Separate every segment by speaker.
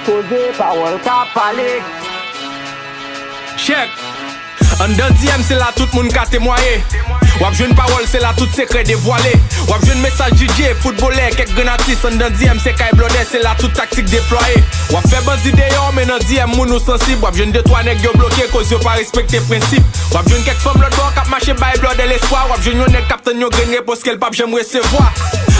Speaker 1: koze, parol ka pale.
Speaker 2: Check. En dan DM c'est là tout le monde ka témoigné. Wap jwen parole c'est là tout secret dévoilé. Wap jwen message DJ, footballeur, quelques granatis. En dan DM c'est Kai Blodé, c'est là toute tactique déployée. Wap fait bandi d'ailleurs mais dans DM moun ou sensible. Wap jwen 2-3 nèg yo bloqué cause yo pas respecté principe. Wap jwen quelques femmes l'autre bord k'ap marché bay Blodé l'espoir. Wap jwen yon nèg captain yo gagné parce qu'elle pape j'aime recevoir.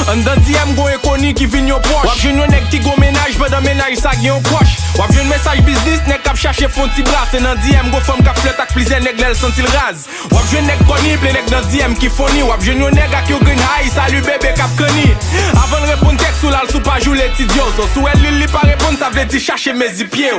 Speaker 2: En dan DM go éconi qui vin yo proche. Wap jwen yon nèg qui go ménage, pendant ménage ça gen yon coche. Wap jwen message business nèg k'ap chercher fond ti bras. C'est dans DM go femme k'ap flette ak plusieurs nèg lèl sentil raz. Wap jwen nèg koni ple nèg dans DM qui foni. Wap jwen yon nèg ak yo green high, salut bébé k'ap koni. Avant de répondre texte ou l'al sou pa jou les tidyo. So sou el li pa répondre ça vle di chercher mes pieds.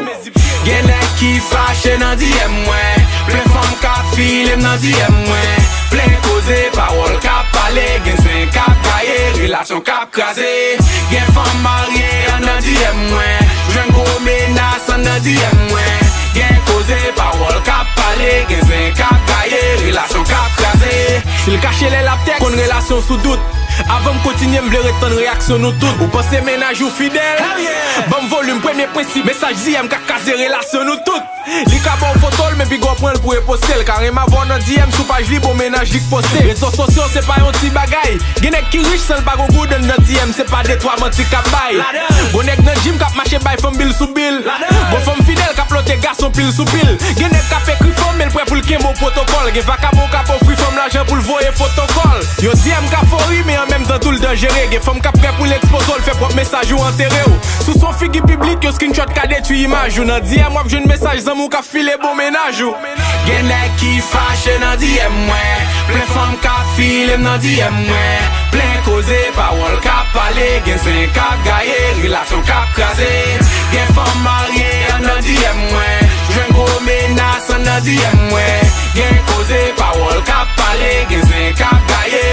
Speaker 3: Gen nèg qui fâché dans DM mwen. Plein femme k'ap file dans DM mwen. Plein cause, parole k'ap pale. Gen sen k'ap kaye, relation k'ap krasé. Gen femme mariée dans DM mwen. Jwen gros menace dans DM mwen. Gen cause, parole k'ap pale. Gen sen k'ap kaye, relation k'ap krasé.
Speaker 2: S'il cache les laptex, kon relation sous doute. Avant de continuer, m'vle reton réaction nous toutes. Ou pensez ménage ou fidèle? Bon volume, premier principe. Message DM ka kase relation nous toutes. Li ka bon photo, mais puis go prendre pour poster. Carrément avant dans DM sous page libre, ménage lik poster. Réseaux sociaux, c'est pas un petit bagay. Gen nèg qui riche, seul pas go good dans DM, c'est pas des trois menti kap bay. Bon nèg dans gym kap marché bay femme bill sous bill. Bon femme fidèle kap lote garçon pile sous pile. Gen nèg kap écrit femme, mais prêt pour le kembo protocole. Gen vacabon kap offri femme l'argent pour le voyer protocole. Yo DM ka fori, mais en même temps tout le dangereux. Gen femme kap prêt pour l'exposer, le fait propre message ou enterré ou. Sous son figure public, yo screenshot ka détruit image ou. Nan DM wap jwen message zan mou ka file bon ménage ou.
Speaker 3: Gen nèg qui fâché dans DM mwen. Plein femme k'ap file dans DM mwen. Plein cause, parole k'ap pale. Gen sen k'ap gaye, relation k'ap krasé. Gen femme mariée dans DM mwen. Jwen gros menace dans DM mwen. Gen cause, parole k'ap pale. Gen sen k'ap gaye,